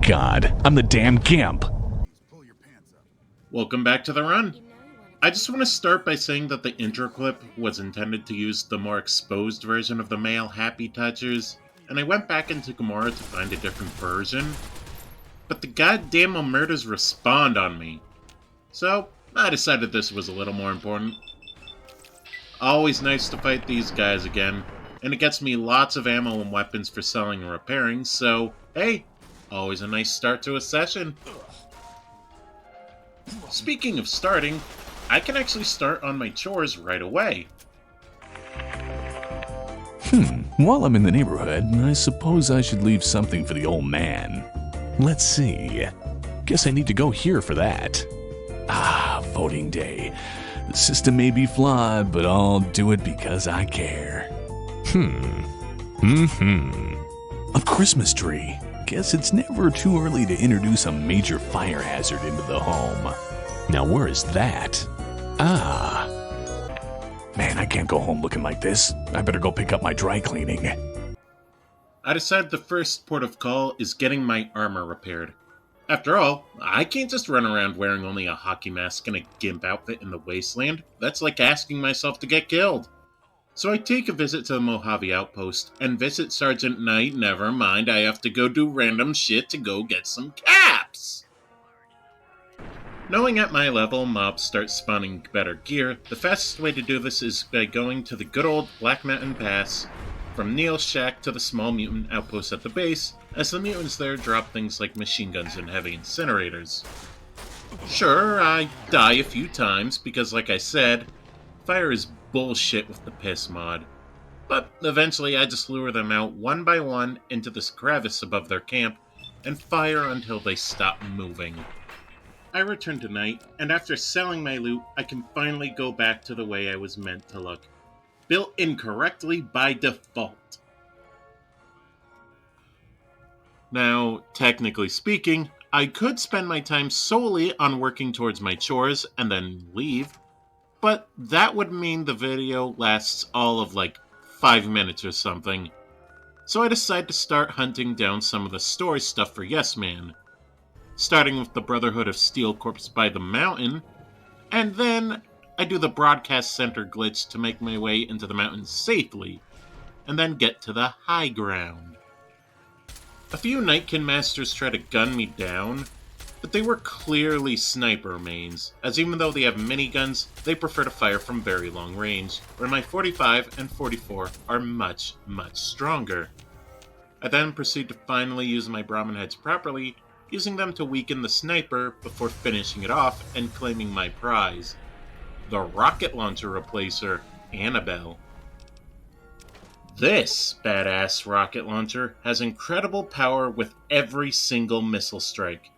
God, I'm the damn Gimp. Welcome back to the run. I just want to start by saying that the intro clip was intended to use the more exposed version of the male Happy Touchers, and I went back into Gamora to find a different version, but the goddamn Omertas respawned on me. So, I decided this was a little more important. Always nice to fight these guys again, and it gets me lots of ammo and weapons for selling and repairing, so, hey, always a nice start to a session. Speaking of starting, I can actually start on my chores right away. While I'm in the neighborhood, I suppose I should leave something for the old man. Let's see. Guess I need to go here for that. Voting day. The system may be flawed, but I'll do it because I care. A Christmas tree. Guess it's never too early to introduce a major fire hazard into the home. Now where is that? Man, I can't go home looking like this. I better go pick up my dry cleaning. I decided the first port of call is getting my armor repaired. After all, I can't just run around wearing only a hockey mask and a gimp outfit in the wasteland. That's like asking myself to get killed. So I take a visit to the Mojave outpost and visit Sergeant Knight. Never mind, I have to go do random shit to go get some caps. Knowing at my level mobs start spawning better gear, the fastest way to do this is by going to the good old Black Mountain Pass, from Neil's shack to the small mutant outpost at the base, as the mutants there drop things like machine guns and heavy incinerators. Sure, I die a few times because, like I said, fire is bullshit with the piss mod, but eventually I just lure them out one by one into this crevice above their camp and fire until they stop moving. I return to night, and after selling my loot, I can finally go back to the way I was meant to look. Built incorrectly by default. Now, technically speaking, I could spend my time solely on working towards my chores and then leave, but that would mean the video lasts all of like 5 minutes or something. So I decided to start hunting down some of the story stuff for Yes Man. Starting with the Brotherhood of Steel Corps by the mountain, and then I do the broadcast center glitch to make my way into the mountains safely, and then get to the high ground. A few Nightkin Masters try to gun me down, but they were clearly sniper mains, as even though they have miniguns, they prefer to fire from very long range, where my 45 and 44 are much, much stronger. I then proceed to finally use my Brahmin heads properly, using them to weaken the sniper before finishing it off and claiming my prize, the rocket launcher replacer, Annabelle. This badass rocket launcher has incredible power with every single missile strike.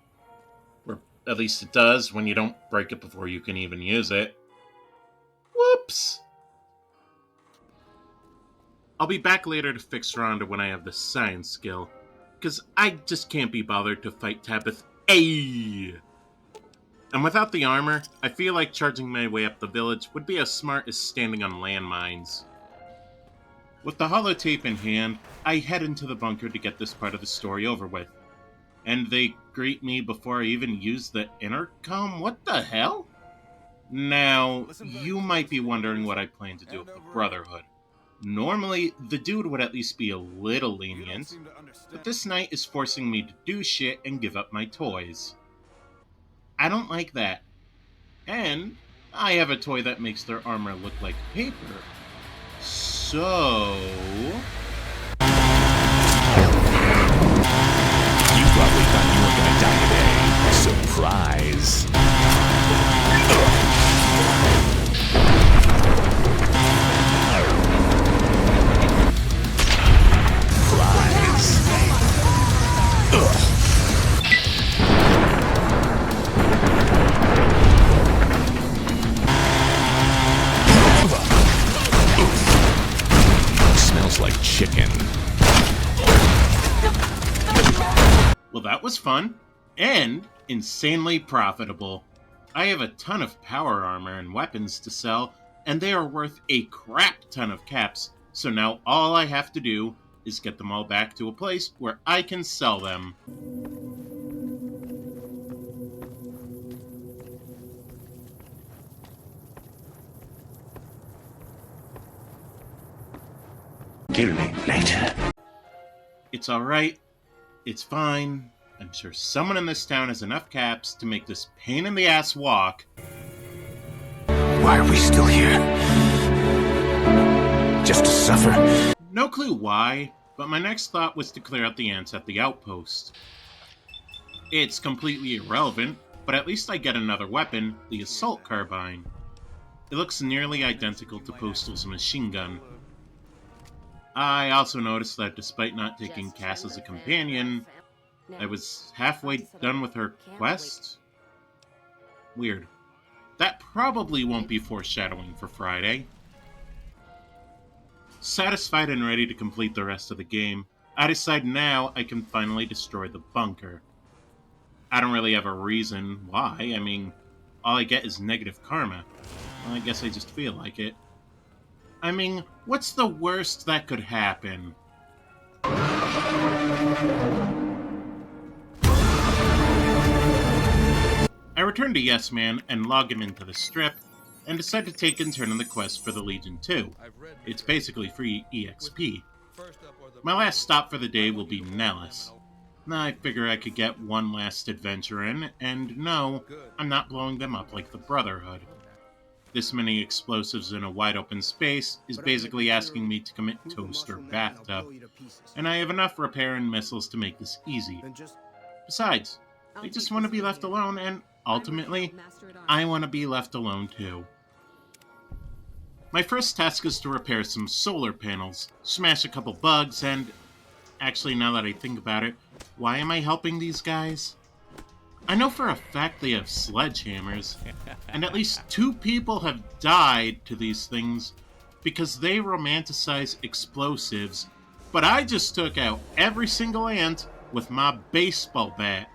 Or at least it does when you don't break it before you can even use it. Whoops! I'll be back later to fix Rhonda when I have the science skill, because I just can't be bothered to fight Tabitha. Ayy! And without the armor, I feel like charging my way up the village would be as smart as standing on landmines. With the holotape in hand, I head into the bunker to get this part of the story over with. And they greet me before I even use the intercom? What the hell? Now, you might be wondering what I plan to do with the Brotherhood. Normally, the dude would at least be a little lenient, but this night is forcing me to do shit and give up my toys. I don't like that. And I have a toy that makes their armor look like paper. So... You probably thought you were gonna die today. Surprise. Smells like chicken. Well, that was fun. And insanely profitable. I have a ton of power armor and weapons to sell, and they are worth a crap ton of caps, so now all I have to do is get them all back to a place where I can sell them. It's alright. It's fine. I'm sure someone in this town has enough caps to make this pain in the ass walk. Why are we still here? Just to suffer? No clue why, but my next thought was to clear out the ants at the outpost. It's completely irrelevant, but at least I get another weapon, the assault carbine. It looks nearly identical to Postal's machine gun. I also noticed that despite not taking Cass as a companion, I was halfway done with her quest? Weird. That probably won't be foreshadowing for Friday. Satisfied and ready to complete the rest of the game, I decide now I can finally destroy the bunker. I don't really have a reason why. I mean, all I get is negative karma. Well, I guess I just feel like it. I mean, what's the worst that could happen? I return to Yes Man and log him into the strip, and decide to take in turn on the quest for the Legion 2. It's basically free EXP. My last stop for the day will be Nellis. I figure I could get one last adventure in, and no, I'm not blowing them up like the Brotherhood. This many explosives in a wide open space is basically asking me to commit toast or bathtub, and I have enough repair and missiles to make this easy. Besides, I just want to be left alone, and ultimately, I want to be left alone too. My first task is to repair some solar panels, smash a couple bugs, and... Actually, now that I think about it, why am I helping these guys? I know for a fact they have sledgehammers, and at least 2 people have died to these things because they romanticize explosives, but I just took out every single ant with my baseball bat.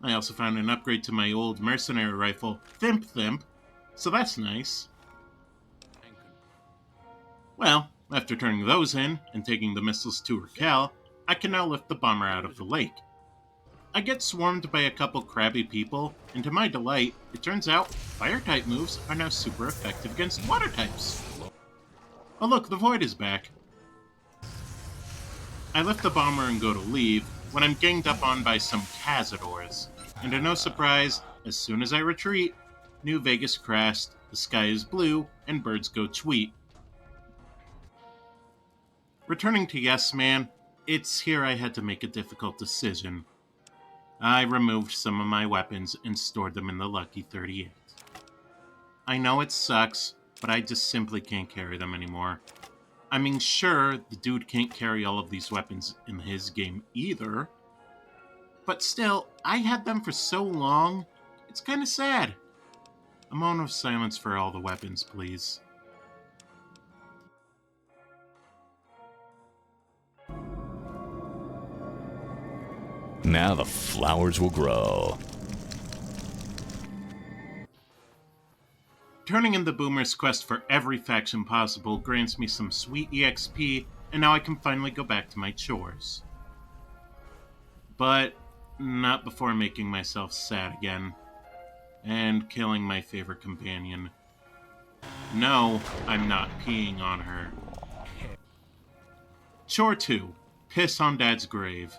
I also found an upgrade to my old mercenary rifle, Thimp, so that's nice. Well, after turning those in and taking the missiles to Raquel, I can now lift the bomber out of the lake. I get swarmed by a couple crabby people, and to my delight, it turns out fire-type moves are now super effective against water types. Oh look, the Void is back. I lift the bomber and go to leave, when I'm ganged up on by some Cazadors, and to no surprise, as soon as I retreat, New Vegas crashed, the sky is blue, and birds go tweet. Returning to Yes Man, it's here I had to make a difficult decision. I removed some of my weapons and stored them in the Lucky 38. I know it sucks, but I just simply can't carry them anymore. I mean, sure, the dude can't carry all of these weapons in his game either, but still, I had them for so long, it's kinda sad. A moment of silence for all the weapons, please. Now the flowers will grow. Turning in the Boomer's quest for every faction possible grants me some sweet EXP, and now I can finally go back to my chores. But not before making myself sad again, and killing my favorite companion. No, I'm not peeing on her. Chore 2. Piss on Dad's grave.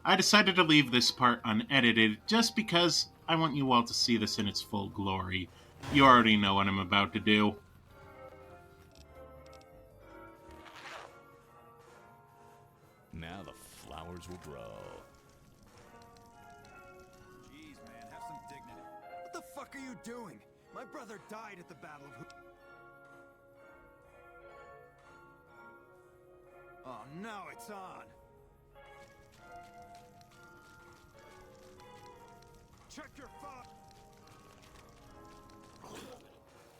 I decided to leave this part unedited just because I want you all to see this in its full glory. You already know what I'm about to do. Now the flowers will grow. Jeez, man, have some dignity. What the fuck are you doing? My brother died at the Battle of... Oh, now it's on. Check your fire.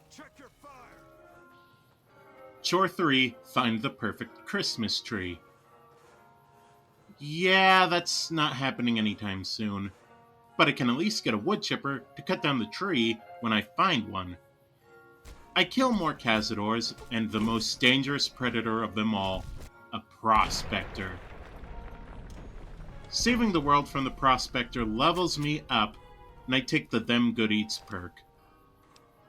Check your fire. Chore 3. Find the perfect Christmas tree. Yeah, that's not happening anytime soon. But I can at least get a wood chipper to cut down the tree when I find one. I kill more Cazadors, and the most dangerous predator of them all, a Prospector. Saving the world from the Prospector levels me up, and I take the Them Good Eats perk.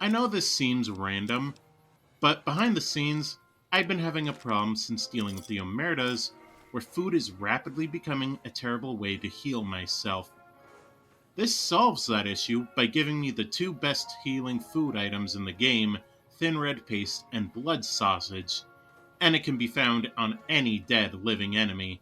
I know this seems random, but behind the scenes, I've been having a problem since dealing with the Omertas, where food is rapidly becoming a terrible way to heal myself. This solves that issue by giving me the two best healing food items in the game, thin red paste and blood sausage, and it can be found on any dead living enemy.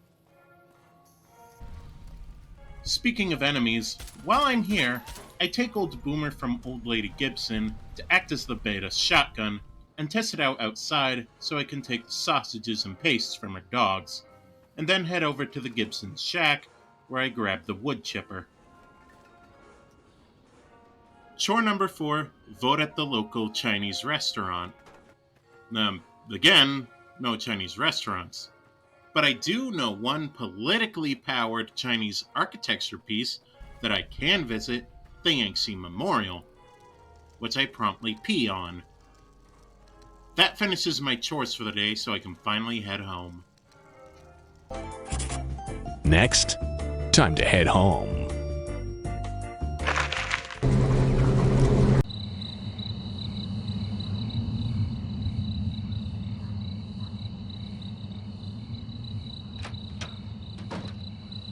Speaking of enemies, while I'm here, I take Old Boomer from Old Lady Gibson to act as the beta shotgun and test it out outside so I can take the sausages and pastes from her dogs, and then head over to the Gibson's shack where I grab the wood chipper. Chore number 4, vote at the local Chinese restaurant. Again, no Chinese restaurants. But I do know one politically powered Chinese architecture piece that I can visit, the Yangtze Memorial, which I promptly pee on. That finishes my chores for the day so I can finally head home. Next, time to head home.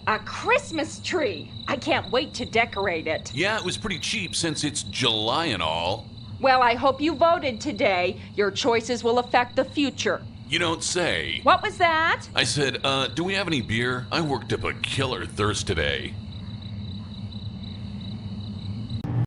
A Christmas tree! I can't wait to decorate it. Yeah, it was pretty cheap since it's July and all. Well, I hope you voted today. Your choices will affect the future. You don't say. What was that? I said, do we have any beer? I worked up a killer thirst today.